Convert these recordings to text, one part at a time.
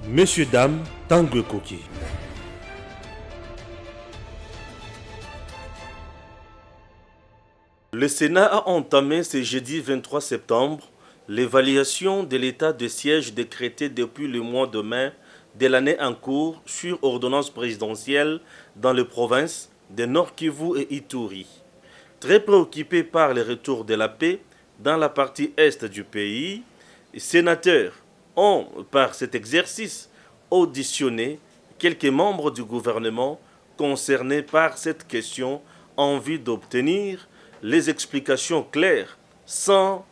Messieurs, dames, Tanguy Koki. Le Sénat a entamé ce jeudi 23 septembre l'évaluation de l'état de siège décrété depuis le mois de mai de l'année en cours sur ordonnance présidentielle dans les provinces de Nord Kivu et Ituri. Très préoccupés par le retour de la paix dans la partie est du pays, les sénateurs ont, par cet exercice, auditionné quelques membres du gouvernement concernés par cette question en vue d'obtenir les explications claires, sans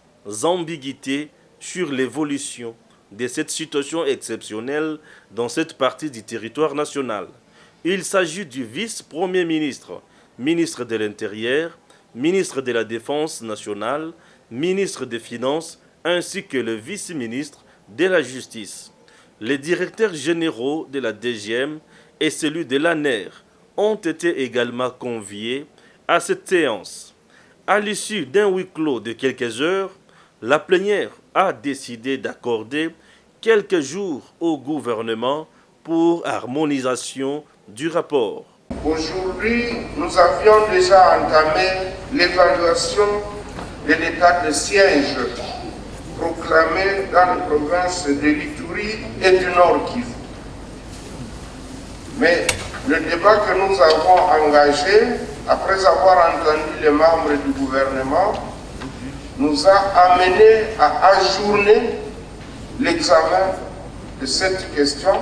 ambiguïté, sur l'évolution de cette situation exceptionnelle dans cette partie du territoire national. Il s'agit du vice-premier ministre, ministre de l'Intérieur, ministre de la Défense nationale, ministre des Finances, ainsi que le vice-ministre de la Justice. Les directeurs généraux de la DGM et celui de l'ANER ont été également conviés à cette séance. À l'issue d'un huis clos de quelques heures, la plénière a décidé d'accorder quelques jours au gouvernement pour harmonisation du rapport. Aujourd'hui, nous avions déjà entamé l'évaluation de l'état de siège proclamé dans les provinces de l'Ituri et du Nord Kivu. Mais le débat que nous avons engagé, après avoir entendu les membres du gouvernement, nous a amené à ajourner l'examen de cette question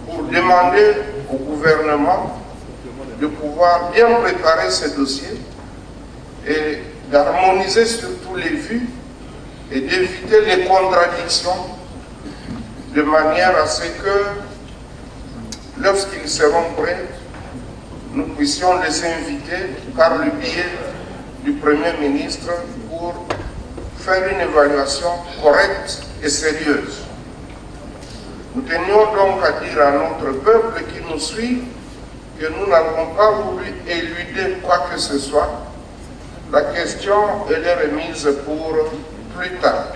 pour demander au gouvernement de pouvoir bien préparer ce dossier et d'harmoniser sur tous les vues et d'éviter les contradictions de manière à ce que lorsqu'ils seront prêts, nous puissions les inviter par le biais du Premier ministre pour faire une évaluation correcte et sérieuse. Nous tenions donc à dire à notre peuple qui nous suit que nous n'avons pas voulu éluder quoi que ce soit. La question elle est remise pour plus tard.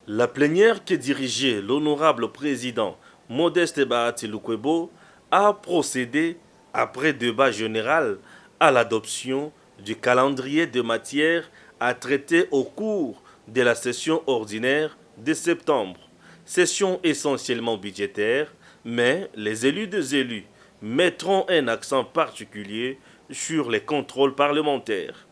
La plénière que dirigeait l'honorable président Modeste Bahati Lukwebo a procédé, après débat général, à l'adoption du calendrier de matières à traiter au cours de la session ordinaire de septembre. Session essentiellement budgétaire, mais les élus des élus mettront un accent particulier sur les contrôles parlementaires.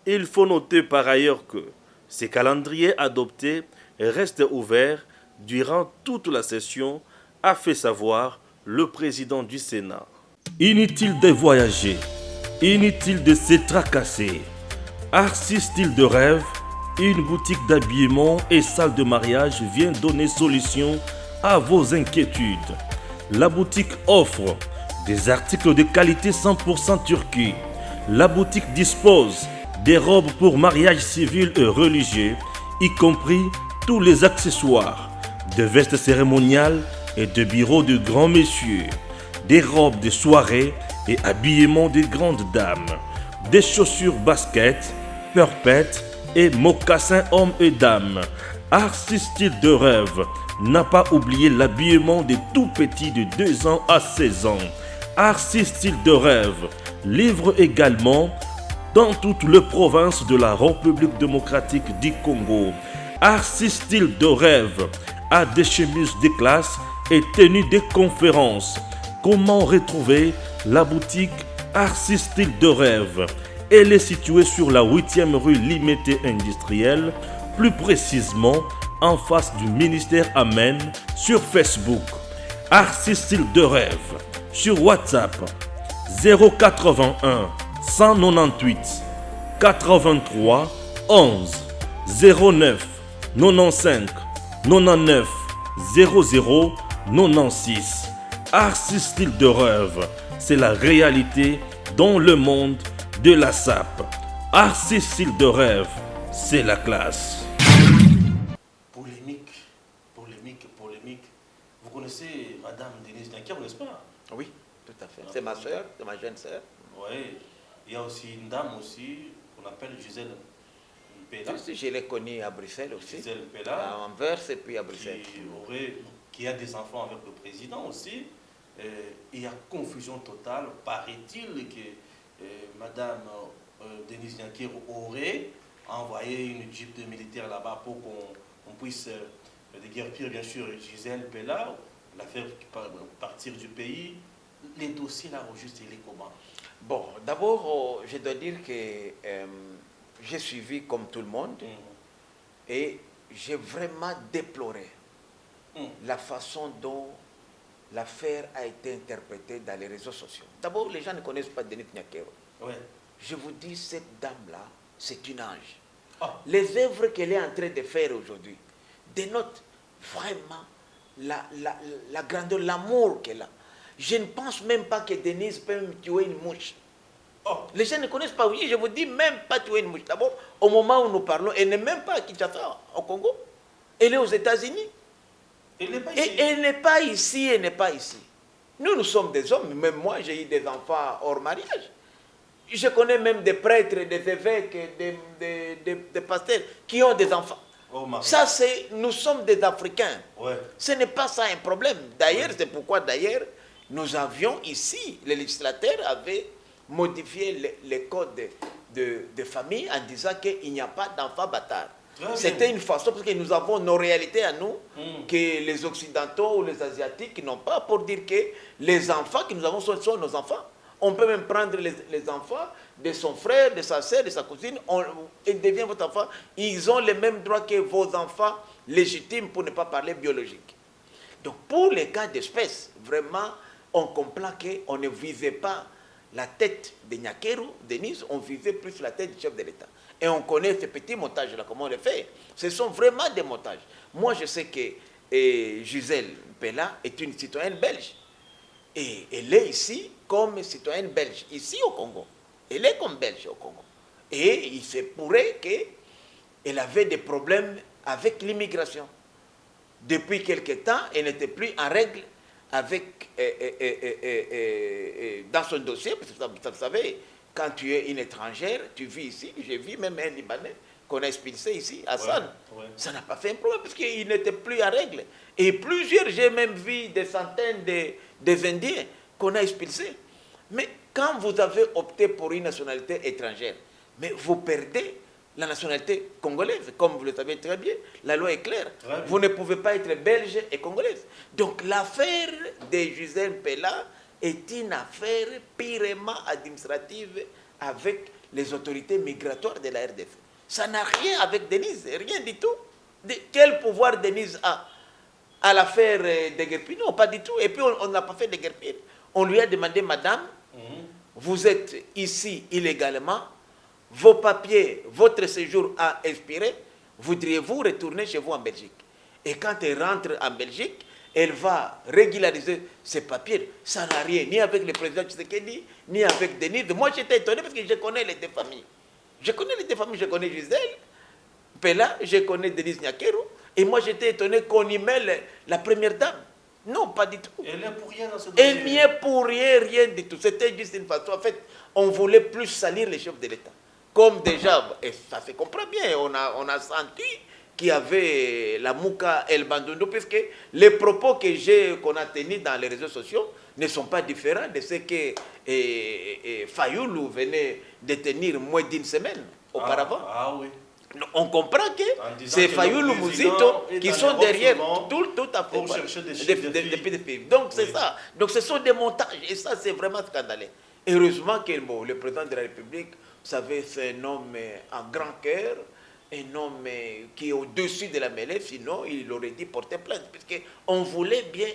Il faut noter par ailleurs que ce calendrier adopté reste ouvert durant toute la session, a fait savoir le président du Sénat. Inutile de voyager, inutile de se tracasser. Arcis Style de Rêve, une boutique d'habillement et salle de mariage vient donner solution à vos inquiétudes. La boutique offre des articles de qualité 100% turquie. La boutique dispose des robes pour mariage civil et religieux, y compris tous les accessoires, de vestes cérémoniales et de bureaux de grands messieurs, des robes de soirée et habillements de grandes dames, des chaussures basket, perpètes et mocassins hommes et dames. Arcis Style de Rêve n'a pas oublié l'habillement des tout petits de 2 ans à 16 ans. Arcis Style de Rêve livre également dans toutes les provinces de la République démocratique du Congo. Arcis Style de Rêve a des chemises de classe et tenues de conférences. Comment retrouver la boutique Arcis Style de Rêve? Elle est située sur la 8e rue Limité Industrielle, plus précisément en face du ministère Amen, sur Facebook. Arcis Style de Rêve, sur WhatsApp 081 198 83 11 09 95 99 00 96. Arcis Style de Rêve, c'est la réalité dans le monde de la SAP. Arcis Style de Rêve, c'est la classe. Polémique, polémique, polémique. Vous connaissez Madame Denise Dankert, n'est-ce pas? Oui, tout à fait. C'est ma soeur, c'est ma jeune soeur. Oui. Il y a aussi une dame aussi qu'on appelle Gisèle Mpela. Je l'ai connue à Bruxelles aussi. Gisèle Mpela. À Anvers et puis à Bruxelles. Qui aurait qui a des enfants avec le président aussi. Il y a confusion totale. Paraît-il que Madame Denise Nyakero aurait envoyé une jeep de militaires là-bas pour qu'on puisse déguerpir, bien sûr, Gisèle Pella, la faire partir du pays. Les dossiers là, au juste, il est comment? Bon, d'abord, je dois dire que j'ai suivi comme tout le monde et j'ai vraiment déploré la façon dont l'affaire a été interprétée dans les réseaux sociaux. D'abord, les gens ne connaissent pas Denise Nyakero. Ouais. Je vous dis, cette dame-là, c'est une ange. Ah. Les œuvres qu'elle est en train de faire aujourd'hui dénotent vraiment la grandeur, l'amour qu'elle a. Je ne pense même pas que Denise peut même tuer une mouche. Oh. Les gens ne connaissent pas, oui, je vous dis, même pas tuer une mouche. D'abord, au moment où nous parlons, elle n'est même pas à Kinshasa, au Congo. Elle est aux États-Unis. Elle n'est pas ici. Et elle n'est pas ici, elle n'est pas ici. Nous sommes des hommes, même moi, j'ai eu des enfants hors mariage. Je connais même des prêtres, des évêques, des pasteurs qui ont des enfants. Oh, ça, nous sommes des Africains. Ouais. Ce n'est pas ça un problème. D'ailleurs, c'est pourquoi, d'ailleurs, nous avions ici, les législateurs avaient modifié les codes de famille en disant qu'il n'y a pas d'enfants bâtards. C'était une façon, parce que nous avons nos réalités à nous, que les Occidentaux ou les Asiatiques n'ont pas, pour dire que les enfants que nous avons sont nos enfants. On peut même prendre les enfants de son frère, de sa sœur, de sa cousine, il devient votre enfant. Ils ont les mêmes droits que vos enfants légitimes, pour ne pas parler biologique. Donc pour les cas d'espèce, vraiment, on comprend qu'on ne visait pas la tête de Nyakero, Denise, on visait plus la tête du chef de l'État. Et on connaît ces petits montages-là, comment on les fait. Ce sont vraiment des montages. Moi, je sais que Gisèle Pella est une citoyenne belge. Et elle est ici comme citoyenne belge, ici au Congo. Elle est comme belge au Congo. Et il se pourrait qu'elle avait des problèmes avec l'immigration. Depuis quelque temps, elle n'était plus en règle avec, dans son dossier, parce que vous savez, quand tu es une étrangère, tu vis ici, j'ai vu même un Libanais qu'on a expulsé ici, Hassan. Ouais. Ça n'a pas fait un problème, parce qu'il n'était plus en règle. Et plusieurs, j'ai même vu des centaines des Indiens qu'on a expulsés. Mais quand vous avez opté pour une nationalité étrangère, mais vous perdez la nationalité congolaise, comme vous le savez très bien, la loi est claire. Vous ne pouvez pas être belge et congolaise. Donc l'affaire de Gisèle Pella est une affaire purement administrative avec les autorités migratoires de la RDC. Ça n'a rien avec Denise, rien du tout. Quel pouvoir Denise a à l'affaire de Guerpine? Non, pas du tout. Et puis on n'a pas fait de Guerpine. On lui a demandé, madame, vous êtes ici illégalement, vos papiers, votre séjour a expiré, voudriez-vous retourner chez vous en Belgique? Et quand elle rentre en Belgique, elle va régulariser ses papiers. Ça n'a rien, ni avec le président Tshisekedi, ni avec Denise. Moi, j'étais étonné parce que je connais les deux familles. Je connais les deux familles, je connais Gisèle Pella, je connais Denise Nyakero. Et moi, j'étais étonné qu'on y mêle la première dame. Non, pas du tout. Elle n'est pour rien dans ce dossier. Elle n'y est pour rien, rien du tout. C'était juste une façon. En fait, on voulait plus salir les chefs de l'État. Comme déjà, et ça se comprend bien, on a senti qu'il y avait la Mouka El Bandondo, puisque les propos qu'on a tenus dans les réseaux sociaux ne sont pas différents de ce que Fayoulou venait de tenir moins d'une semaine auparavant. Ah oui. On comprend que c'est Fayoulou Mouzito qui sont derrière tout à fait. Pour chercher des chiffres. Donc c'est ça. Donc ce sont des montages. Et ça, c'est vraiment scandaleux. Heureusement que le président de la République, vous savez, c'est un homme en grand cœur, un homme qui est au-dessus de la mêlée, sinon il aurait dit porter plainte. Puisqu'on voulait bien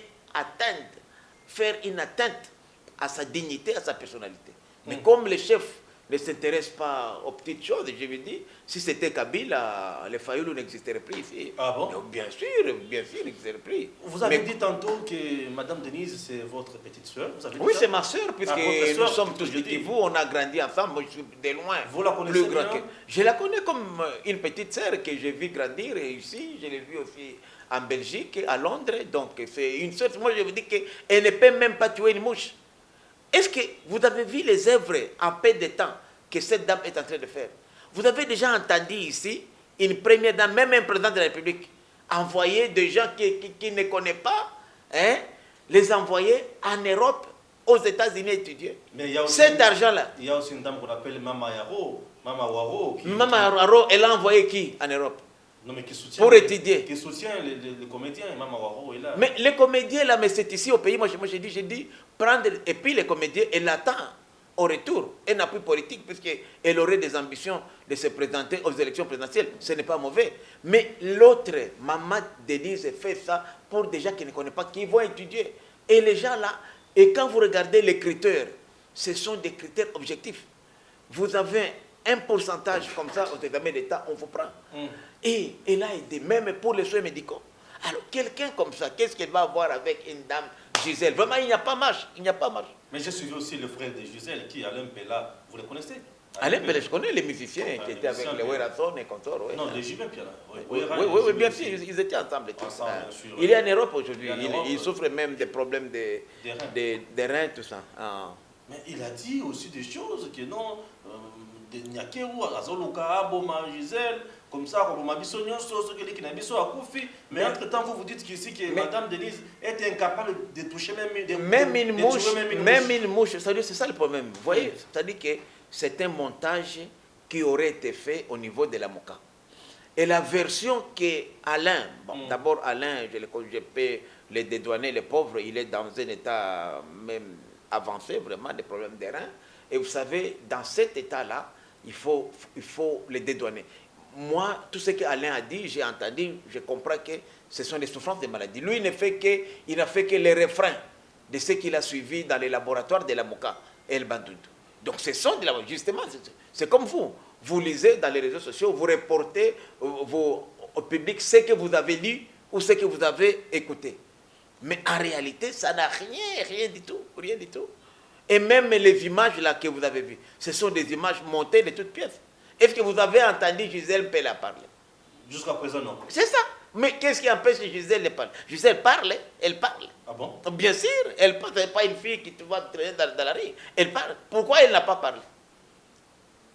faire une atteinte à sa dignité, à sa personnalité. Mais comme les chefs ne s'intéresse pas aux petites choses, je veux dire, si c'était Kabila, les Fayoulou n'existeraient plus ici. Ah bon? Donc, bien sûr, ils n'existeraient plus. Vous avez dit tantôt que Madame Denise, c'est votre petite soeur. Oui, c'est ma soeur, puisque nous sommes tous petits. Vous, on a grandi ensemble, moi je suis de loin. Vous la connaissez plus grand que... Je la connais comme une petite soeur que j'ai vu grandir ici, je l'ai vue aussi en Belgique, à Londres, donc c'est une soeur. Moi je vous dis qu'elle ne peut même pas tuer une mouche. Est-ce que vous avez vu les œuvres en peu de temps que cette dame est en train de faire? Vous avez déjà entendu ici une première dame, même un président de la République, envoyer des gens qui ne connaissent pas, hein, les envoyer en Europe, aux États-Unis étudier. Mais il y a aussi, cet argent-là. Il y a aussi une dame qu'on appelle Mama Yaro, Mama Waro. Mama Yaro, elle a envoyé qui en Europe? Non, mais qui soutient, pour étudier. Qui soutient les comédiens, Mama Waro est là. Mais les comédiens là, mais c'est ici au pays, moi j'ai dit, prendre, et puis les comédiens, elle l'attend au retour. Elle n'a plus politique, puisqu'elle aurait des ambitions de se présenter aux élections présidentielles. Ce n'est pas mauvais. Mais l'autre, Maman Denise, fait ça pour des gens qui ne connaissent pas, qui vont étudier. Et les gens là, et quand vous regardez les critères, ce sont des critères objectifs. Vous avez un pourcentage comme ça aux examens d'État, on vous prend. Et elle a aidé, même pour les soins médicaux. Alors, quelqu'un comme ça, qu'est-ce qu'il va avoir avec une dame Gisèle? Vraiment, il n'y a pas marche. Il n'y a pas marche. Mais j'ai suivi aussi le frère de Gisèle, qui est Alain Pella. Vous le connaissez? Alain Pella, je connais les musiciens qui étaient avec les Werason et consorts. Ouais. Non, les Jumens Piala. Oui, bien sûr, ils étaient ensemble. Ensemble, bien sûr. Il est en Europe aujourd'hui. Il souffre même des problèmes des reins, tout ça. Ah. Mais il a dit aussi des choses que non, de Nyakeru, Azoluka, Boma, Gisèle, comme ça, comme Mabiso Nyonso, ce qui n'a pas à Koufi. Mais entre-temps, vous dites qu'ici, que Madame Denise est incapable de toucher même une mouche. C'est ça le problème. Vous voyez, c'est-à-dire que c'est un montage qui aurait été fait au niveau de la MOCA. Et la version que Alain, d'abord Alain, je peux les dédouaner, les pauvres, il est dans un état même avancé, vraiment, des problèmes de reins. Et vous savez, dans cet état-là, il faut les dédouaner. Moi, tout ce qu'Alain a dit, j'ai entendu, je comprends que ce sont des souffrances de maladie. Lui, il n'a fait que les refrains de ce qu'il a suivi dans les laboratoires de la MOCA et El Bandoud. Donc, ce sont justement, c'est comme vous. Vous lisez dans les réseaux sociaux, vous reportez au public ce que vous avez lu ou ce que vous avez écouté. Mais en réalité, ça n'a rien du tout, rien du tout. Et même les images là que vous avez vues, ce sont des images montées de toutes pièces. Est-ce que vous avez entendu Gisèle Pella parler? Jusqu'à présent, non. C'est ça. Mais qu'est-ce qui empêche Gisèle de parler? Gisèle parle, elle parle. Ah bon? Bien sûr, elle parle. Ce n'est pas une fille qui te va traîner dans la rue. Elle parle. Pourquoi elle n'a pas parlé?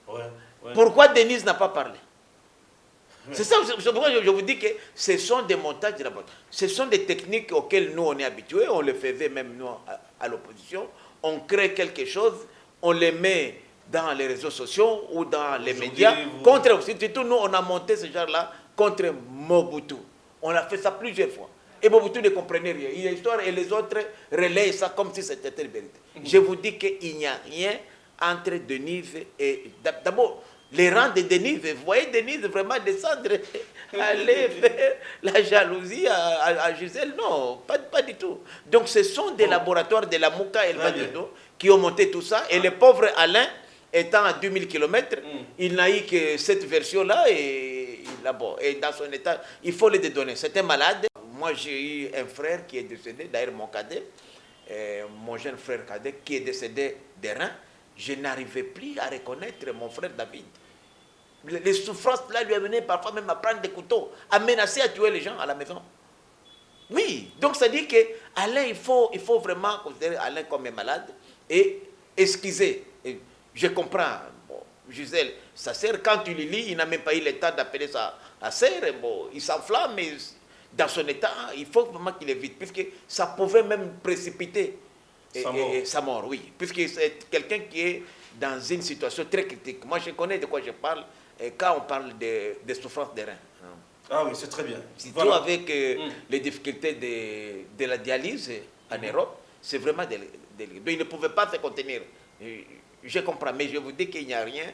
Ouais. Pourquoi Denise n'a pas parlé? C'est ça, c'est pourquoi je vous dis que ce sont des montages de la boîte. Ce sont des techniques auxquelles nous on est habitués, on le faisait même nous à l'opposition. On crée quelque chose, on les met dans les réseaux sociaux ou dans les médias. Surtout nous, on a monté ce genre-là contre Mobutu. On a fait ça plusieurs fois. Et Mobutu ne comprenait rien. Il y a une histoire et les autres relayent ça comme si c'était une vérité. Je vous dis qu'il n'y a rien entre Denise et... D'abord, les rangs de Denise, vous voyez Denise vraiment descendre, aller vers la jalousie à Gisèle? Non, pas du tout. Donc ce sont des laboratoires de la MOCA et le Bandodo qui ont monté tout ça. Et le pauvre Alain, étant à 2000 km, il n'a eu que cette version-là et dans son état, il faut le dédonner. C'est un malade. Moi, j'ai eu un frère qui est décédé, d'ailleurs mon cadet, mon jeune frère cadet, qui est décédé des reins. Je n'arrivais plus à reconnaître mon frère David. Les souffrances là lui amenaient parfois même à prendre des couteaux, à menacer à tuer les gens à la maison. Oui, donc ça dit que Alain, il faut vraiment considérer Alain comme un malade et esquiser. Et je comprends, Gisèle, sa sœur, quand tu le lis, il n'a même pas eu le temps d'appeler sa sœur, il s'enflamme, mais dans son état, il faut vraiment qu'il évite, puisque ça pouvait même précipiter sa mort, oui, puisque c'est quelqu'un qui est dans une situation très critique. Moi, je connais de quoi je parle quand on parle des souffrances des reins. Ah oui, c'est très bien. Surtout avec les difficultés de la dialyse en Europe, c'est vraiment délicat. Il ne pouvait pas se contenir. Je comprends, mais je vous dis qu'il n'y a rien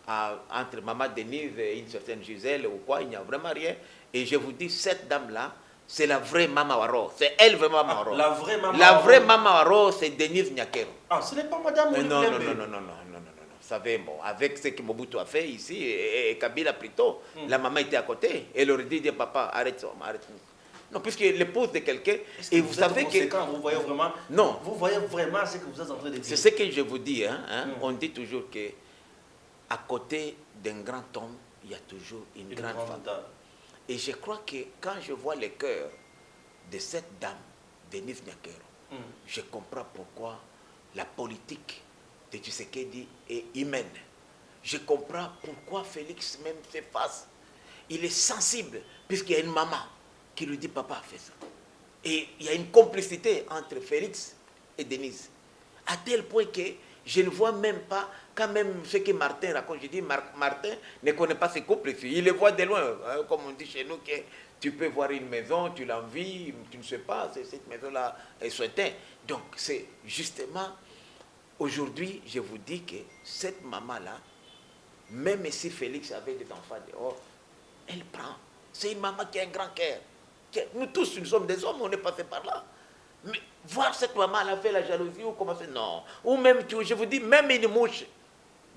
entre Maman Denise et une certaine Gisèle ou quoi, il n'y a vraiment rien. Et je vous dis, cette dame-là, c'est la vraie Mama Waro. C'est elle vraiment Mama Waro. La vraie Mama Waro. La vraie Mama Waro, c'est Denise Nyakero. Ah, ce n'est pas Madame Non. Vous savez, bon, avec ce que Mobutu a fait ici, et Kabila plutôt, la maman était à côté. Elle aurait dit, papa, arrête. Non, puisque l'épouse de quelqu'un, et vous savez que... Vous voyez vraiment... Non. Vous voyez vraiment ce que vous êtes en train de dire. C'est ce que je vous dis. On dit toujours que à côté d'un grand homme, il y a toujours une grande femme. Et je crois que quand je vois le cœur de cette dame, Denise Nyakero, je comprends pourquoi la politique de Tshisekedi est humaine. Je comprends pourquoi Félix même fait face. Il est sensible, puisqu'il y a une maman. qui lui dit papa a fait ça. Et il y a une complicité entre Félix et Denise. À tel point que je ne vois même pas, quand même ce que Martin raconte, je dis Martin ne connaît pas ses complices. Il les voit de loin, hein, comme on dit chez nous, que tu peux voir une maison, tu l'envies, tu ne sais pas, cette maison-là est souhaitée. Donc c'est justement, aujourd'hui, je vous dis que cette maman-là, même si Félix avait des enfants dehors, elle prend. C'est une maman qui a un grand cœur. Nous tous, nous sommes des hommes, on est passés par là. Mais voir cette maman, elle a fait la jalousie ou comment faire, non. Ou même, je vous dis, même une mouche,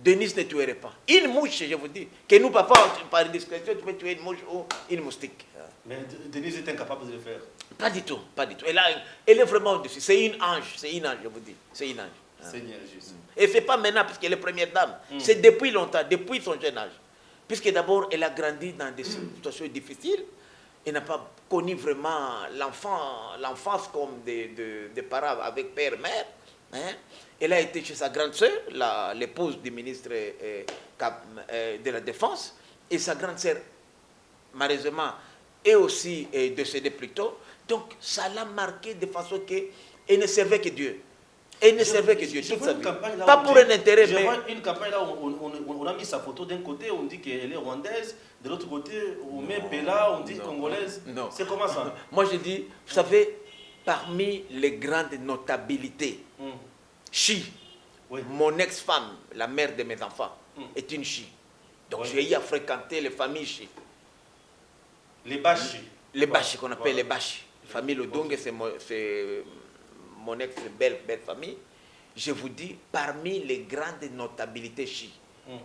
Denise ne tuerait pas. Une mouche, je vous dis, que nous, papa, par discrétion, tu peux tuer une mouche ou une moustique. Mais Denise est incapable de le faire. Pas du tout, pas du tout. Elle est vraiment au-dessus. C'est une ange, je vous dis. C'est une ange. Seigneur Jésus. Et ce n'est pas maintenant, puisqu'elle est première dame. C'est depuis longtemps, depuis son jeune âge. Puisque d'abord, elle a grandi dans des situations difficiles. Elle n'a pas connu vraiment l'enfance comme des parents avec père et mère. Hein. Elle a été chez sa grande sœur, l'épouse du ministre de la Défense. Et sa grande sœur, malheureusement, est aussi décédée plus tôt. Donc, ça l'a marqué de façon qu'elle ne servait que Dieu. Elle ne servait que Dieu toute sa vie. Pas pour un intérêt, mais... vois une campagne là où on a mis sa photo d'un côté, on dit qu'elle est rwandaise, de l'autre côté, on met Pella, on dit congolaise. Non. C'est comment ça? Moi, je dis, vous savez, parmi les grandes notabilités, Chi, mon ex-femme, la mère de mes enfants, est une Chi. Donc, j'ai eu à fréquenter les familles Chi. Les Bachi. Les Bachi, qu'on appelle les Bachi. La famille Lodongue, c'est mon ex-belle famille. Je vous dis, parmi les grandes notabilités Chi,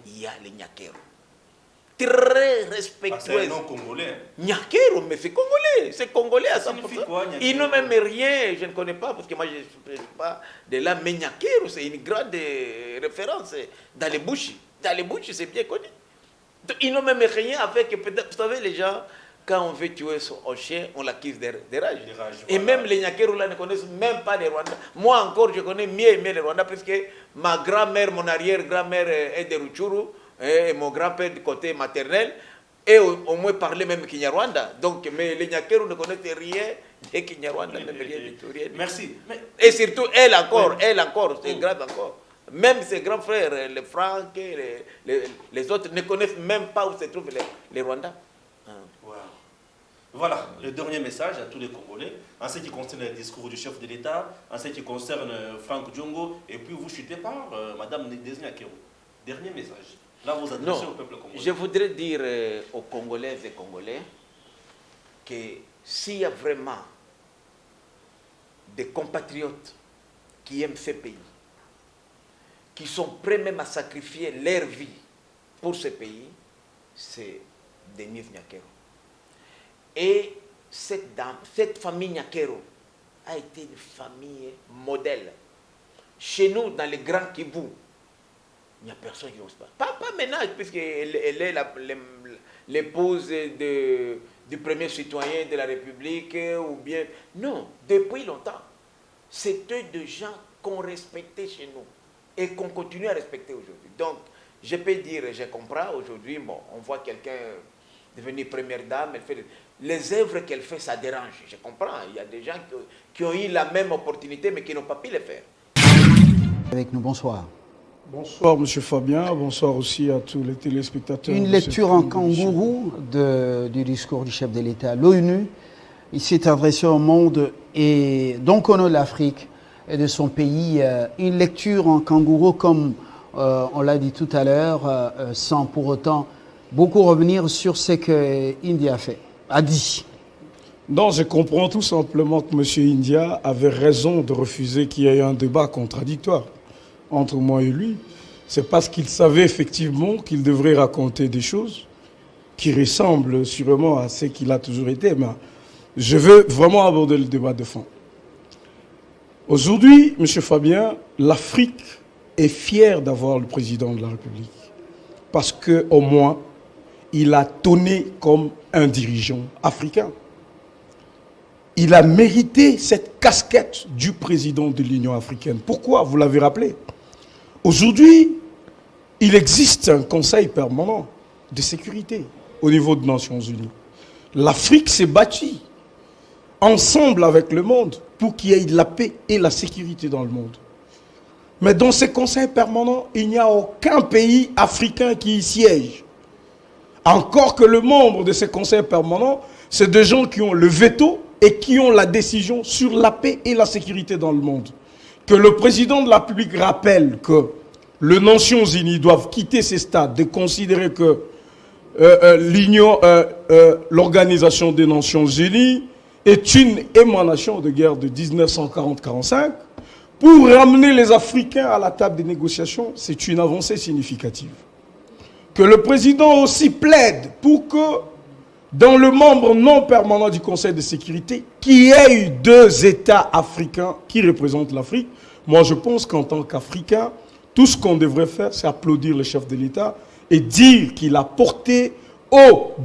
il y a les Nyakero. Très respectueux. C'est un nom congolais. Nyakero, mais c'est congolais. C'est congolais à 100%. Quoi, Ils n'ont même rien, je ne connais pas, parce que moi je ne suis pas de là. Mais Nyakero, c'est une grande référence dans les bouches. Dans les bouches, c'est bien connu. Donc, ils n'ont même rien avec, vous savez, les gens, quand on veut tuer un chien, on l'accuse des rages. Et même les Nyakero là ne connaissent même pas les Rwandais. Moi encore, je connais mieux les Rwandais, puisque ma grand-mère, mon arrière-grand-mère est de Rutshuru, et mon grand-père du côté maternel, et au moins parlait même Kinyarwanda. Donc, mais les Nyakero ne connaissent rien de Kinyarwanda, même rien du tout. Rien. Merci. Et surtout, elle encore, c'est grave encore. Même ses grands frères, les Francs, les autres, ne connaissent même pas où se trouvent les Rwandais. Voilà, le dernier message à tous les Congolais, en ce qui concerne le discours du chef de l'État, en ce qui concerne Franck Diongo, et puis vous chutez par Madame Denise Nyakero. Dernier message. Là, vous adressez au peuple congolais. Je voudrais dire aux Congolaises et Congolais que s'il y a vraiment des compatriotes qui aiment ce pays, qui sont prêts même à sacrifier leur vie pour ce pays, c'est Denise Nyakero. Et cette dame, cette famille Nyakero a été une famille modèle. Chez nous, dans les grands Kivu, il n'y a personne qui n'ose pas. Pas maintenant, puisqu'elle est l'épouse du premier citoyen de la République, ou bien... Non, depuis longtemps. C'était des gens qu'on respectait chez nous et qu'on continue à respecter aujourd'hui. Donc, je peux dire, je comprends, aujourd'hui, bon, on voit quelqu'un devenir première dame, elle fait... Les œuvres qu'elle fait, ça dérange, je comprends. Il y a des gens qui ont eu la même opportunité, mais qui n'ont pas pu le faire. Avec nous, bonsoir. Bonsoir, M. Fabien. Bonsoir aussi à tous les téléspectateurs. Une lecture en kangourou du discours du chef de l'État. L'ONU, il s'est adressé au monde et donc au nom de l'Afrique et de son pays. Une lecture en kangourou, comme on l'a dit tout à l'heure, sans pour autant beaucoup revenir sur ce que India a dit. Non, je comprends tout simplement que M. India avait raison de refuser qu'il y ait un débat contradictoire entre moi et lui. C'est parce qu'il savait effectivement qu'il devrait raconter des choses qui ressemblent sûrement à ce qu'il a toujours été. Mais je veux vraiment aborder le débat de fond. Aujourd'hui, M. Fabien, l'Afrique est fière d'avoir le président de la République. Parce qu'au moins, il a tonné comme un dirigeant africain. Il a mérité cette casquette du président de l'Union africaine. Pourquoi? Vous l'avez rappelé. Aujourd'hui, il existe un conseil permanent de sécurité au niveau des Nations Unies. L'Afrique s'est bâtie ensemble avec le monde pour qu'il y ait la paix et la sécurité dans le monde. Mais dans ces conseils permanents, il n'y a aucun pays africain qui y siège. Encore que le membre de ces conseils permanents, c'est des gens qui ont le veto et qui ont la décision sur la paix et la sécurité dans le monde. Que le président de la République rappelle que les Nations Unies doivent quitter ces stades, de considérer que l'Organisation des Nations Unies est une émanation de guerre de 1940-45. Pour ramener les Africains à la table des négociations, c'est une avancée significative. Que le président aussi plaide pour que, dans le membre non permanent du Conseil de sécurité, qu'il y ait eu 2 États africains qui représentent l'Afrique. Moi, je pense qu'en tant qu'Africain, tout ce qu'on devrait faire, c'est applaudir le chef de l'État et dire qu'il a porté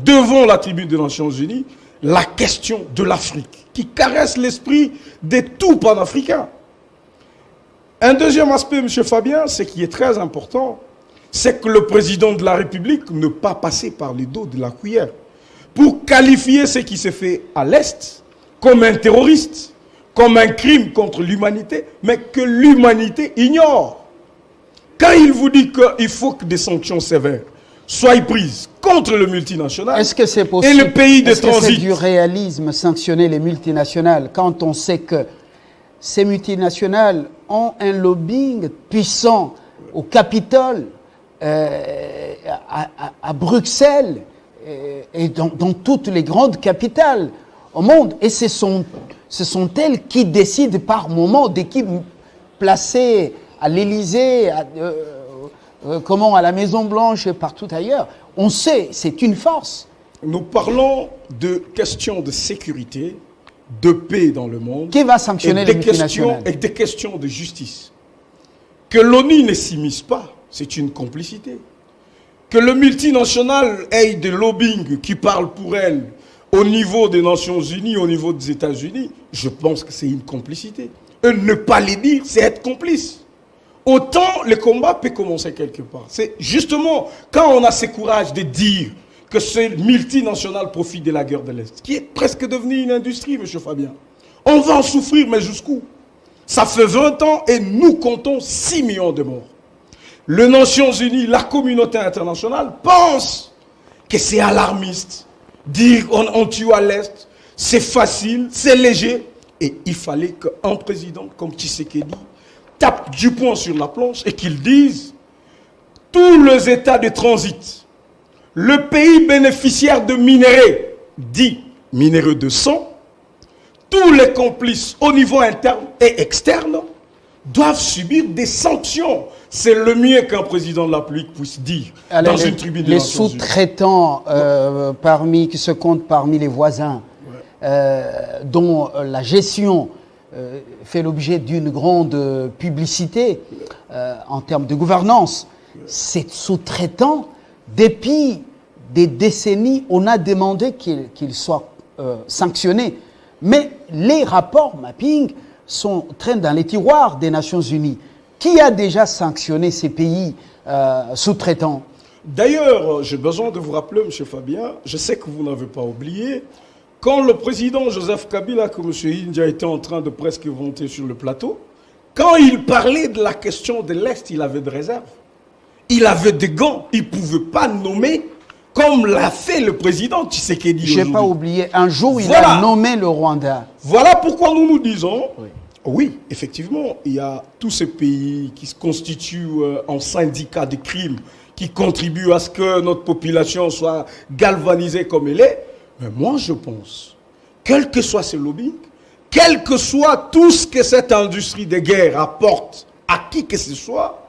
devant la tribune des Nations Unies la question de l'Afrique, qui caresse l'esprit de tout panafricains. Un deuxième aspect, M. Fabien, ce qui est très important, c'est que le président de la République ne pas passer par le dos de la cuillère pour qualifier ce qui s'est fait à l'Est comme un terroriste, comme un crime contre l'humanité, mais que l'humanité ignore. Quand il vous dit qu'il faut que des sanctions sévères soient prises contre le multinational est-ce que c'est possible, et le pays de est-ce que transit. c'est du réalisme sanctionner les multinationales quand on sait que ces multinationales ont un lobbying puissant au Capitole, à Bruxelles et dans toutes les grandes capitales au monde. Et ce sont elles qui décident par moment d'équipes placées à l'Élysée, à la Maison-Blanche et partout ailleurs. On sait, c'est une force. Nous parlons de questions de sécurité, de paix dans le monde. Qui va sanctionner les multinationales? Et des questions de justice. Que l'ONU ne s'immisce pas, c'est une complicité. Que le multinational ait des lobbying qui parlent pour elle au niveau des Nations Unies, au niveau des États-Unis, je pense que c'est une complicité. Et ne pas les dire, c'est être complice. Autant le combat peut commencer quelque part. C'est justement quand on a ce courage de dire que ce multinational profite de la guerre de l'Est, qui est presque devenue une industrie, M. Fabien. On va en souffrir, mais jusqu'où? Ça fait 20 ans et nous comptons 6 millions de morts. Les Nations Unies, la communauté internationale pense que c'est alarmiste. Dire on tue à l'Est, c'est facile, c'est léger. Et il fallait qu'un président comme Tshisekedi tape du poing sur la planche et qu'il dise tous les états de transit, le pays bénéficiaire de minéraux, dit minéraux de sang, tous les complices au niveau interne et externe doivent subir des sanctions. C'est le mieux qu'un président de la République puisse dire dans une tribune des Nations Unies. Les sous-traitants qui se comptent parmi les voisins, dont la gestion fait l'objet d'une grande publicité en termes de gouvernance, ces sous-traitants, depuis des décennies, on a demandé qu'ils soient sanctionnés. Mais les rapports mapping traînent dans les tiroirs des Nations Unies. Qui a déjà sanctionné ces pays sous-traitants? D'ailleurs, j'ai besoin de vous rappeler, M. Fabien, je sais que vous n'avez pas oublié, quand le président Joseph Kabila, que M. India était en train de presque vanter sur le plateau, quand il parlait de la question de l'Est, il avait des réserves. Il avait des gants. Il ne pouvait pas nommer comme l'a fait le président Tshisekedi. Je n'ai pas oublié. Un jour, il a nommé le Rwanda. Voilà pourquoi nous disons, oui, effectivement, il y a tous ces pays qui se constituent en syndicats de crimes, qui contribuent à ce que notre population soit galvanisée comme elle est. Mais moi, je pense, quel que soit ce lobbying, quel que soit tout ce que cette industrie de guerre apporte à qui que ce soit,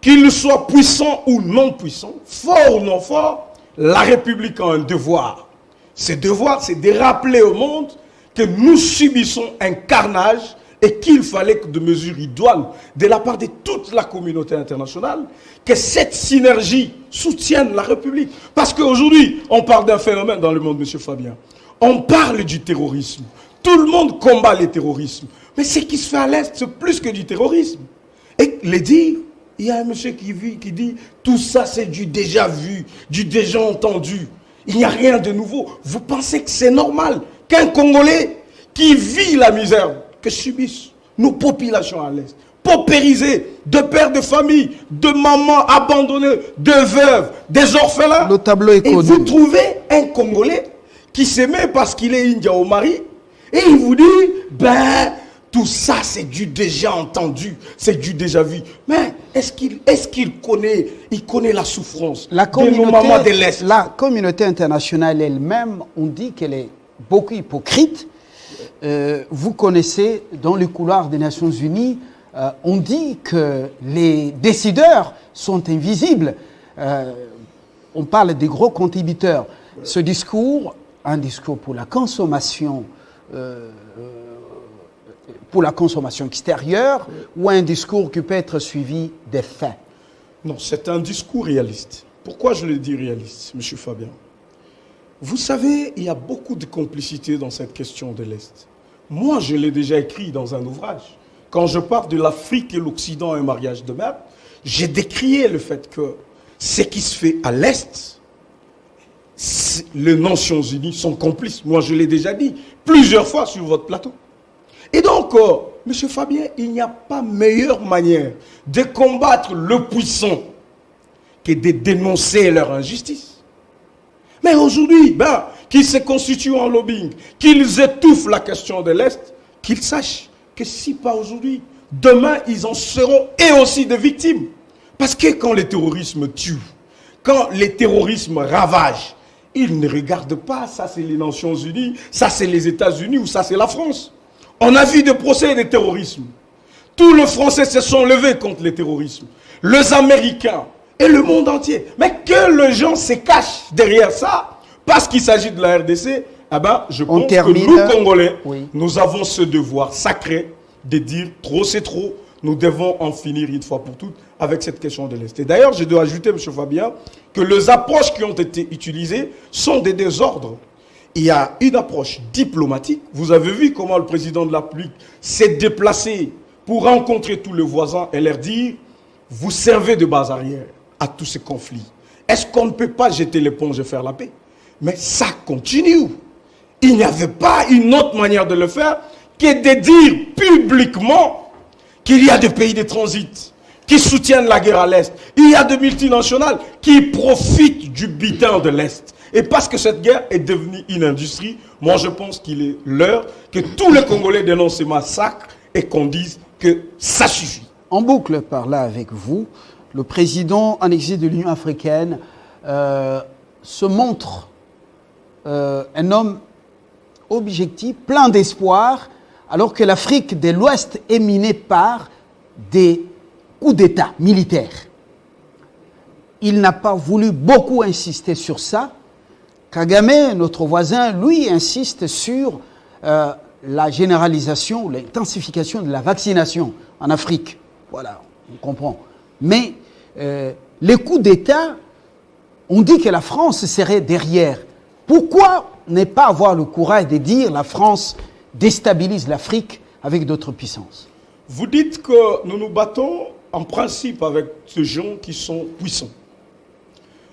qu'il soit puissant ou non puissant, fort ou non fort, la République a un devoir. Ce devoir, c'est de rappeler au monde que nous subissons un carnage et qu'il fallait que de mesures idoines de la part de toute la communauté internationale, que cette synergie soutienne la République. Parce qu'aujourd'hui, on parle d'un phénomène dans le monde, M. Fabien. On parle du terrorisme. Tout le monde combat le terrorisme. Mais ce qui se fait à l'Est, c'est plus que du terrorisme. Et les dire, il y a un monsieur qui dit, tout ça c'est du déjà vu, du déjà entendu. Il n'y a rien de nouveau. Vous pensez que c'est normal qu'un Congolais qui vit la misère que subissent nos populations à l'Est. Paupérisées, de pères de famille, de mamans abandonnées, de veuves, des orphelins. Le tableau est Et connu. vous trouvez un Congolais qui s'aimait parce qu'il est indien au mari, et il vous dit, ben, tout ça c'est du déjà entendu, c'est du déjà vu. Mais est-ce qu'il connaît, la souffrance de nos mamans de l'Est? La communauté internationale elle-même, on dit qu'elle est beaucoup hypocrite. Vous connaissez, dans le couloir des Nations Unies, on dit que les décideurs sont invisibles. On parle des gros contributeurs. Ce discours, un discours pour la consommation extérieure, ou un discours qui peut être suivi des faits? Non, c'est un discours réaliste. Pourquoi je le dis réaliste, M. Fabien? Vous savez, il y a beaucoup de complicité dans cette question de l'Est. Moi, je l'ai déjà écrit dans un ouvrage. Quand je parle de l'Afrique et l'Occident, un mariage de merde, j'ai décrié le fait que ce qui se fait à l'Est, les Nations Unies sont complices. Moi, je l'ai déjà dit plusieurs fois sur votre plateau. Et donc, M. Fabien, il n'y a pas meilleure manière de combattre le puissant que de dénoncer leur injustice. Mais aujourd'hui, qu'ils se constituent en lobbying, qu'ils étouffent la question de l'Est, qu'ils sachent que si pas aujourd'hui, demain, ils en seront et aussi des victimes. Parce que quand le terrorisme tue, quand le terrorisme ravage, ils ne regardent pas, ça c'est les Nations Unies, ça c'est les États-Unis ou ça c'est la France. On a vu des procès de terrorisme. Tous les Français se sont levés contre le terrorisme. Les Américains et le monde entier. Mais que les gens se cachent derrière ça, parce qu'il s'agit de la RDC, je pense que nous, Congolais, nous avons ce devoir sacré de dire trop c'est trop. Nous devons en finir une fois pour toutes avec cette question de l'Est. Et d'ailleurs, je dois ajouter, M. Fabien, que les approches qui ont été utilisées sont des désordres. Il y a une approche diplomatique. Vous avez vu comment le président de la République s'est déplacé pour rencontrer tous les voisins et leur dire « Vous servez de base arrière à tous ces conflits. Est-ce qu'on ne peut pas jeter l'éponge et faire la paix ?» Mais ça continue. Il n'y avait pas une autre manière de le faire que de dire publiquement qu'il y a des pays de transit qui soutiennent la guerre à l'Est. Il y a des multinationales qui profitent du butin de l'Est. Et parce que cette guerre est devenue une industrie, moi je pense qu'il est l'heure que tous les Congolais dénoncent ces massacres et qu'on dise que ça suffit. En boucle par là avec vous, le président en exil de l'Union africaine se montre un homme objectif, plein d'espoir, alors que l'Afrique de l'Ouest est minée par des coups d'État militaires. Il n'a pas voulu beaucoup insister sur ça. Kagame, notre voisin, lui, insiste sur la généralisation, l'intensification de la vaccination en Afrique. Voilà, on comprend. Mais les coups d'État, on dit que la France serait derrière. Pourquoi ne pas avoir le courage de dire la France déstabilise l'Afrique avec d'autres puissances? Vous dites que nous nous battons en principe avec ces gens qui sont puissants.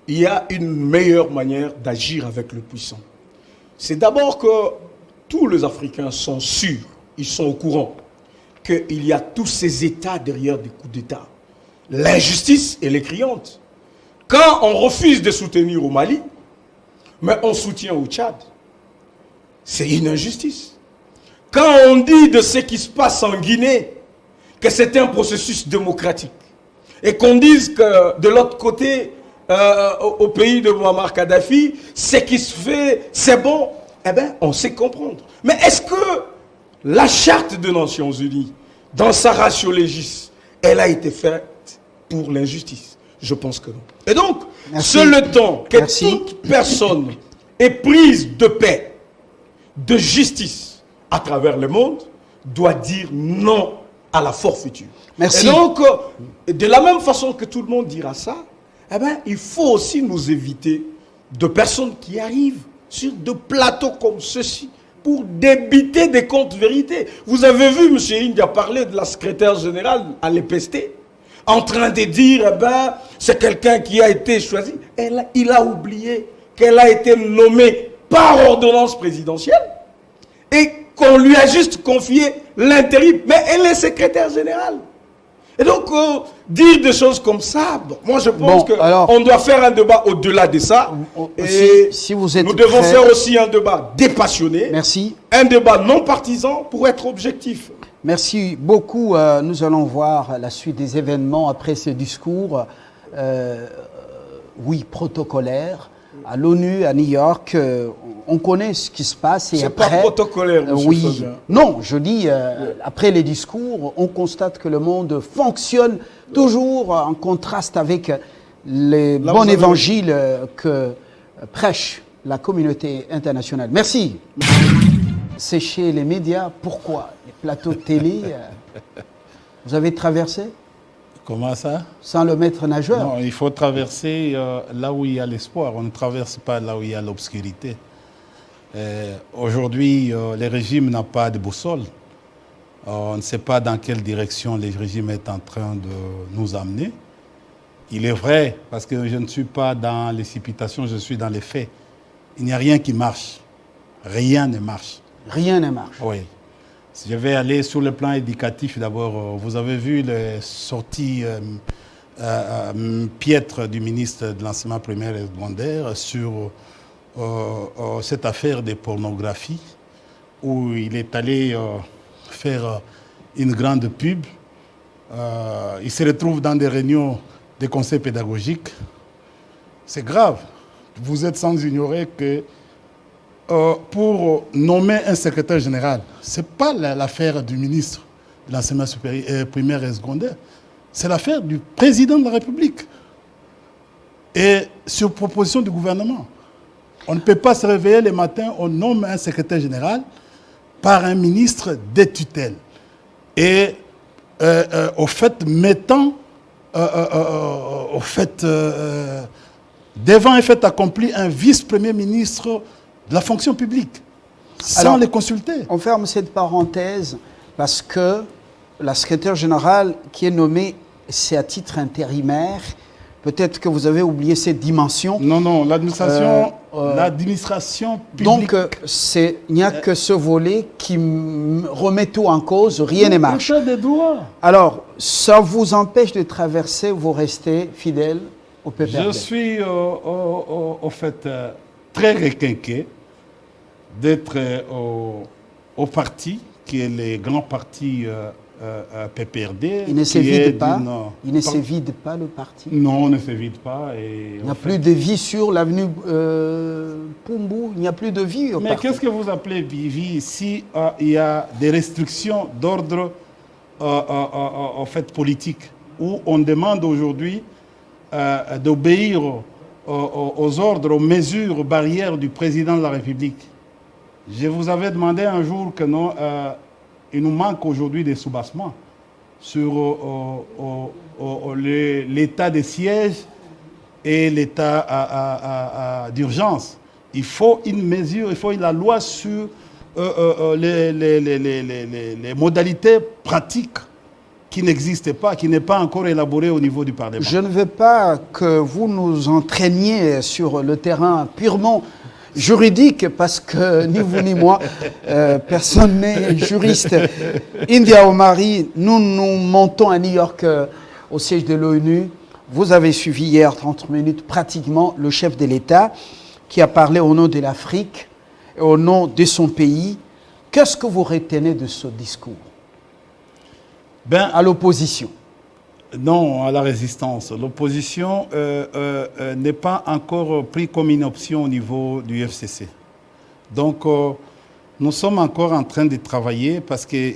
Il y a une meilleure manière d'agir avec le puissant. C'est d'abord que tous les Africains sont sûrs, ils sont au courant qu'il y a tous ces États derrière des coups d'État. L'injustice, elle est criante. Quand on refuse de soutenir au Mali, mais on soutient au Tchad, c'est une injustice. Quand on dit de ce qui se passe en Guinée que c'est un processus démocratique et qu'on dise que de l'autre côté, au pays de Muammar Kadhafi, ce qui se fait, c'est bon, on sait comprendre. Mais est-ce que la charte des Nations Unies, dans sa ratio legis, elle a été faite pour l'injustice? Je pense que non. Et donc, c'est le temps que toute personne est prise de paix, de justice à travers le monde, doit dire non à la forfaiture. Merci. Et donc, de la même façon que tout le monde dira ça, il faut aussi nous éviter de personnes qui arrivent sur des plateaux comme ceci pour débiter des comptes vérités. Vous avez vu M. India parler de la secrétaire générale à l'EPST, en train de dire, c'est quelqu'un qui a été choisi. Il a oublié qu'elle a été nommée par ordonnance présidentielle et qu'au on lui a juste confié l'intérim, mais elle est secrétaire générale. Et donc, dire des choses comme ça, bon, moi je pense qu'on doit faire un débat au-delà de ça. Et si vous êtes nous devons faire aussi un débat dépassionné. Merci. Un débat non partisan pour être objectif. Merci beaucoup. Nous allons voir la suite des événements après ce discours, oui, protocolaire. À l'ONU, à New York, on connaît ce qui se passe. Et après, pas protocolaire, monsieur oui. Fabien. Non, je dis, après les discours, on constate que le monde fonctionne toujours en contraste avec les bons évangiles que prêche la communauté internationale. Merci. Sécher les médias, pourquoi? Les plateaux de télé, vous avez traversé? Comment ça? Sans le maître nageur? Non, il faut traverser là où il y a l'espoir. On ne traverse pas là où il y a l'obscurité. Aujourd'hui, le régime n'a pas de boussole. On ne sait pas dans quelle direction le régime est en train de nous amener. Il est vrai, parce que je ne suis pas dans les supputations, je suis dans les faits. Il n'y a rien qui marche. Rien ne marche. Rien ne marche. Oui. Je vais aller sur le plan éducatif d'abord. Vous avez vu les sorties piètres du ministre de l'enseignement primaire et secondaire sur cette affaire de pornographie où il est allé faire une grande pub. Il se retrouve dans des réunions des conseils pédagogiques. C'est grave. Vous êtes sans ignorer que pour nommer un secrétaire général, ce n'est pas l'affaire du ministre de l'enseignement primaire et secondaire, c'est l'affaire du président de la République. Et sur proposition du gouvernement. On ne peut pas se réveiller le matin, on nomme un secrétaire général par un ministre de tutelle. Et au fait, mettant devant un fait accompli un vice-premier ministre de la fonction publique, sans les consulter. On ferme cette parenthèse parce que la secrétaire générale qui est nommée, c'est à titre intérimaire. Peut-être que vous avez oublié cette dimension. Non, l'administration publique. Donc, il n'y a que ce volet qui remet tout en cause, rien ne marche. Des droits. Alors, ça vous empêche de traverser, vous restez fidèle au PPRD? Je suis au fait très requinqué d'être au parti, qui est le grand parti PPRD. Il ne se vide pas. Il ne se vide pas, le parti. Non, on ne se vide pas. Il n'y a plus de vie sur l'avenue Pumbou. Il n'y a plus de vie au Mais parti. qu'est-ce que vous appelez vie si il y a des restrictions d'ordre en fait politique, où on demande aujourd'hui d'obéir aux ordres, aux mesures, aux barrières du président de la République? Je vous avais demandé un jour que non, il nous manque aujourd'hui des soubassements sur l'état de siège et l'état d'urgence. Il faut une mesure, il faut la loi sur les modalités pratiques qui n'existent pas, qui n'est pas encore élaborée au niveau du Parlement. Je ne veux pas que vous nous entraîniez sur le terrain purement juridique, parce que ni vous ni moi, personne n'est juriste. India Omari, nous montons à New York au siège de l'ONU. Vous avez suivi hier 30 minutes pratiquement le chef de l'État qui a parlé au nom de l'Afrique et au nom de son pays. Qu'est-ce que vous retenez de ce discours à l'opposition? Non, à la résistance. L'opposition n'est pas encore prise comme une option au niveau du FCC. Donc, nous sommes encore en train de travailler parce qu'il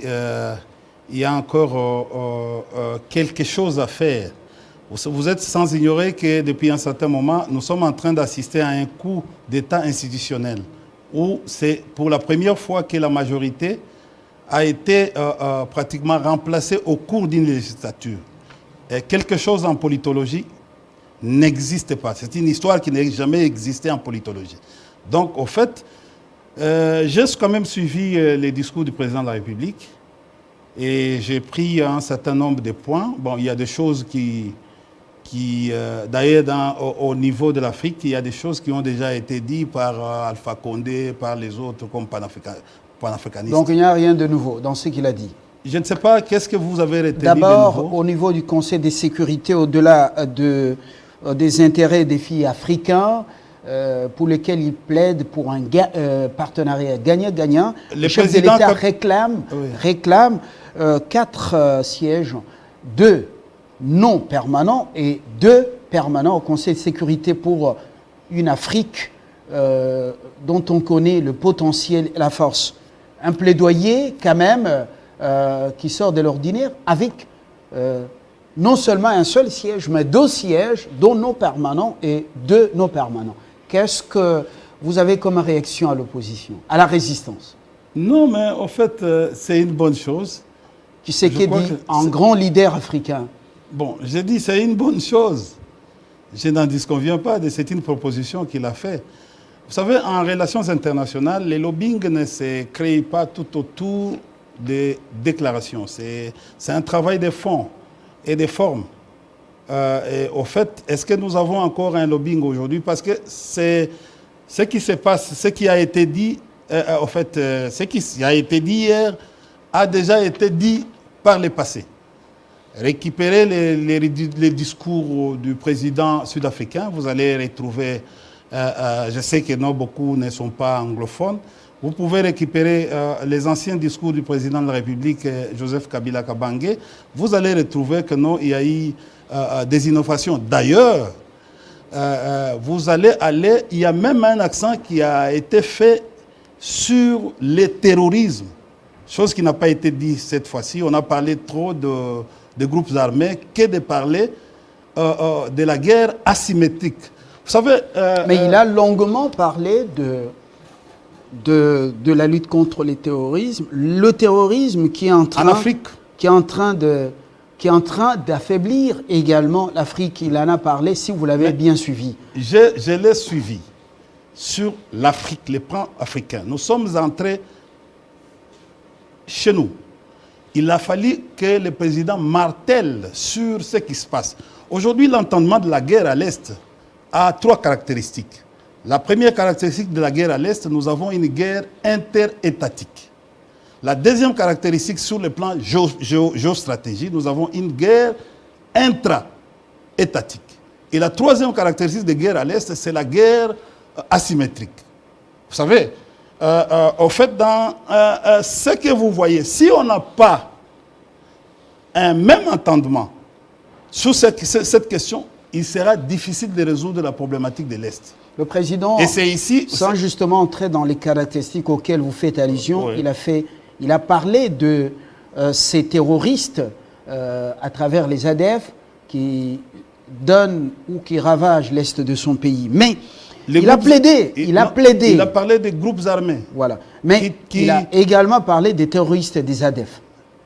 y a encore quelque chose à faire. Vous êtes sans ignorer que depuis un certain moment, nous sommes en train d'assister à un coup d'État institutionnel où c'est pour la première fois que la majorité a été pratiquement remplacée au cours d'une législature. Quelque chose en politologie n'existe pas. C'est une histoire qui n'a jamais existé en politologie. Donc, au fait, j'ai quand même suivi les discours du président de la République et j'ai pris un certain nombre de points. Bon, il y a des choses d'ailleurs, au niveau de l'Afrique, il y a des choses qui ont déjà été dites par Alpha Condé, par les autres comme panafricanistes. Donc il n'y a rien de nouveau dans ce qu'il a dit. Je ne sais pas, qu'est-ce que vous avez retenu de D'abord, nouveau? au niveau du Conseil de sécurité, au-delà des intérêts et défis africains, pour lesquels il plaide pour un partenariat gagnant-gagnant, le chef de l'État réclame 4 sièges, 2 non permanents et 2 permanents au Conseil de sécurité pour une Afrique dont on connaît le potentiel et la force. Un plaidoyer quand même qui sort de l'ordinaire avec non seulement un seul siège, mais 2 sièges, dont non permanents et 2 non permanents. Qu'est-ce que vous avez comme réaction à l'opposition, à la résistance? Non, mais en fait, c'est une bonne chose. Qui c'est qui dit un grand leader africain? Bon, j'ai dit c'est une bonne chose. Je n'en disconviens pas, c'est une proposition qu'il a faite. Vous savez, en relations internationales, les lobbying ne se créent pas tout autour des déclarations. C'est un travail de fond et de forme. Et au fait, est-ce que nous avons encore un lobbying aujourd'hui? Parce que c'est ce qui se passe, ce qui a été dit, en fait, ce qui a été dit hier a déjà été dit par le passé. Récupérez les discours du président sud-africain, vous allez retrouver, je sais que non, beaucoup ne sont pas anglophones, vous pouvez récupérer les anciens discours du président de la République, Joseph Kabila Kabange, vous allez retrouver que non, il y a eu des innovations. D'ailleurs, vous allez aller, il y a même un accent qui a été fait sur le terrorisme, chose qui n'a pas été dit cette fois-ci. On a parlé trop de groupes armés que de parler de la guerre asymétrique. Vous savez... Mais il a longuement parlé de la lutte contre le terrorisme qui est en train, en Afrique. qui est en train d'affaiblir également l'Afrique. Il en a parlé, si vous l'avez bien suivi. Je l'ai suivi sur l'Afrique, les plans africains. Nous sommes entrés chez nous. Il a fallu que le président martèle sur ce qui se passe. Aujourd'hui, l'entendement de la guerre à l'Est a 3 caractéristiques. La première caractéristique de la guerre à l'Est, nous avons une guerre interétatique. La deuxième caractéristique sur le plan géostratégie, nous avons une guerre intra-étatique. Et la troisième caractéristique de guerre à l'Est, c'est la guerre asymétrique. Vous savez, au fait, dans ce que vous voyez, si on n'a pas un même entendement sur cette question, il sera difficile de résoudre la problématique de l'Est. Le président, et c'est ici, sans justement entrer dans les caractéristiques auxquelles vous faites allusion, oui. il a parlé de ces terroristes à travers les ADF qui donnent ou qui ravagent l'Est de son pays. Mais il a plaidé. Il a parlé des groupes armés. Voilà. Mais il a également parlé des terroristes des ADF.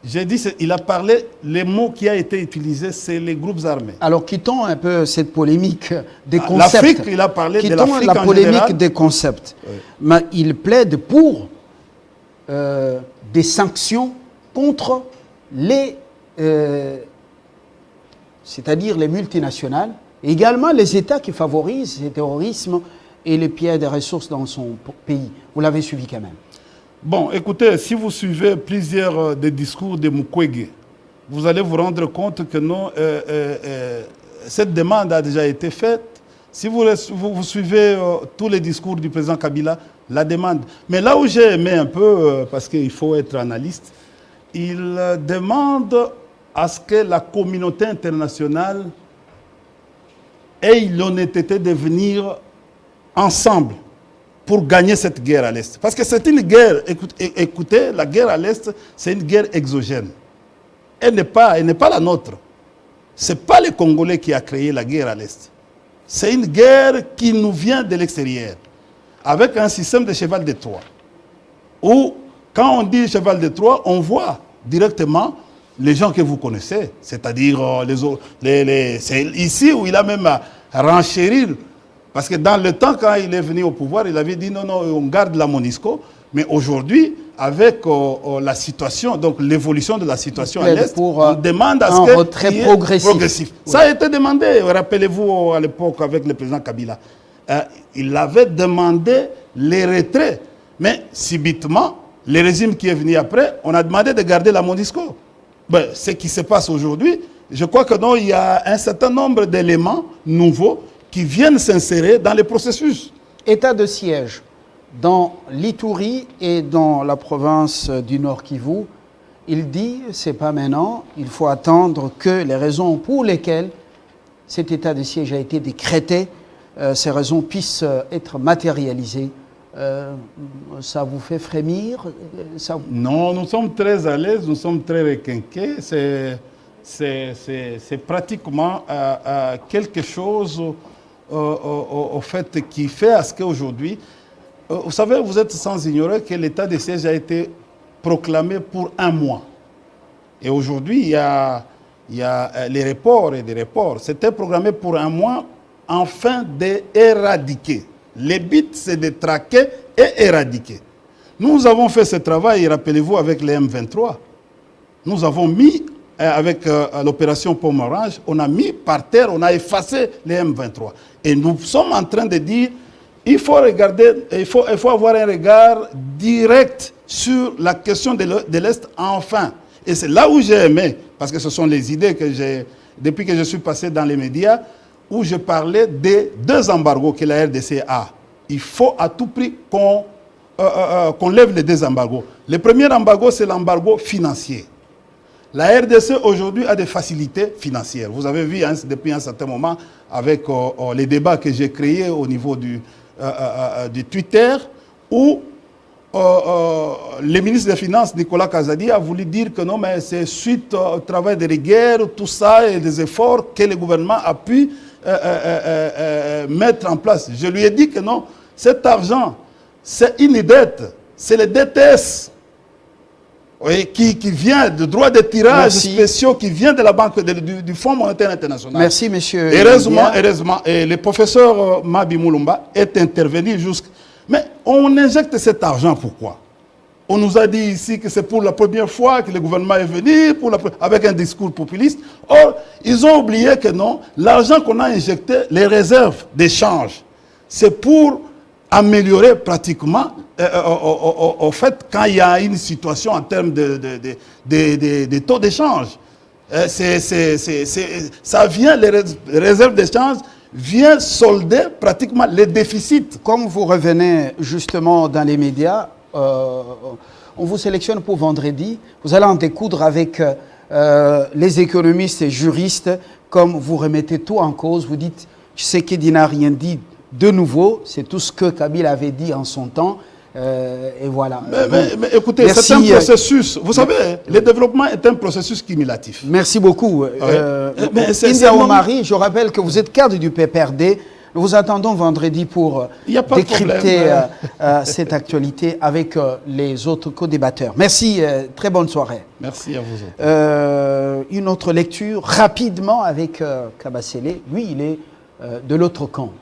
J'ai dit, il a parlé, les mots qui a été utilisé, c'est les groupes armés. Alors, quittons un peu cette polémique des concepts. L'Afrique, il a parlé de l'Afrique en général. La polémique des concepts. Oui. Mais il plaide pour des sanctions contre les... c'est-à-dire les multinationales, et également les États qui favorisent le terrorisme et les pillage des ressources dans son pays. Vous l'avez suivi quand même. Bon, écoutez, si vous suivez plusieurs des discours de Mukwege, vous allez vous rendre compte que non, cette demande a déjà été faite. Si vous suivez tous les discours du président Kabila, la demande. Mais là où j'ai aimé un peu, parce qu'il faut être analyste, il demande à ce que la communauté internationale ait l'honnêteté de venir ensemble pour gagner cette guerre à l'Est. Parce que c'est une guerre, écoutez, la guerre à l'Est, c'est une guerre exogène. Elle n'est pas la nôtre. Ce n'est pas les Congolais qui a créé la guerre à l'Est. C'est une guerre qui nous vient de l'extérieur, avec un système de cheval de Troie. Où, quand on dit cheval de Troie, on voit directement les gens que vous connaissez, c'est-à-dire c'est ici où il a même renchéri. Parce que dans le temps, quand il est venu au pouvoir, il avait dit non, on garde la MONUSCO. Mais aujourd'hui, avec la situation, donc l'évolution de la situation à l'Est, on demande à ce qu'il y ait progressif. Oui. Ça a été demandé, rappelez-vous à l'époque avec le président Kabila. Il avait demandé les retraits. Mais subitement, Le régime qui est venu après, on a demandé de garder la MONUSCO. Ben, ce qui se passe aujourd'hui, je crois que non, il y a un certain nombre d'éléments nouveaux qui viennent s'insérer dans le processus. État de siège dans l'Ituri et dans la province du Nord Kivu. Il dit, c'est pas maintenant, il faut attendre que les raisons pour lesquelles cet état de siège a été décrété, ces raisons puissent être matérialisées. Ça vous fait frémir ça... Non, nous sommes très à l'aise, nous sommes très requinqués. C'est pratiquement quelque chose au fait qui fait à ce qu'aujourd'hui, vous savez, vous êtes sans ignorer que l'état de siège a été proclamé pour 1 mois. Et aujourd'hui, il y a les reports et des reports. C'était programmé pour 1 mois afin d'éradiquer. Le but, c'est de traquer et éradiquer. Nous avons fait ce travail, rappelez-vous, avec les M23. Nous avons mis, avec l'opération Pomme Orange, on a mis par terre, on a effacé les M23. Et nous sommes en train de dire, il faut regarder, il faut avoir un regard direct sur la question de l'Est enfin. Et c'est là où j'ai aimé, parce que ce sont les idées que j'ai, depuis que je suis passé dans les médias, où je parlais des 2 embargos que la RDC a. Il faut à tout prix qu'on lève les 2 embargos. Le premier embargo, c'est l'embargo financier. La RDC aujourd'hui a des facilités financières. Vous avez vu depuis un certain moment avec les débats que j'ai créés au niveau du Twitter, où le ministre des Finances, Nicolas Kazadi, a voulu dire que non, mais c'est suite au travail de rigueur, tout ça et des efforts que le gouvernement a pu mettre en place. Je lui ai dit que non, cet argent, c'est une dette, c'est le DTS oui, qui vient de droits de tirage spéciaux, qui vient de la banque du Fonds monétaire international. Merci, monsieur. Heureusement, et le professeur Mabi Moulumba est intervenu jusqu'à... Mais on injecte cet argent pourquoi? On nous a dit ici que c'est pour la première fois que le gouvernement est venu, avec un discours populiste. Or, ils ont oublié que non, l'argent qu'on a injecté, les réserves d'échange, c'est pour améliorer pratiquement, au fait, quand il y a une situation en termes de taux d'échange. Ça vient, les réserves d'échange vient solder pratiquement les déficits. Comme vous revenez justement dans les médias, on vous sélectionne pour vendredi. Vous allez en découdre avec les économistes et juristes. Comme vous remettez tout en cause, vous dites Tshisekedi n'a rien dit de nouveau. C'est tout ce que Kabila avait dit en son temps. Et voilà. Mais écoutez, c'est un processus. Vous savez, le développement est un processus cumulatif. Merci beaucoup. India Omari, je rappelle que vous êtes cadre du PPRD. Nous vous attendons vendredi pour décrypter cette actualité avec les autres co-débatteurs. Merci, très bonne soirée. Merci à vous autres. Une autre lecture rapidement avec Kabasele. Lui, il est de l'autre camp.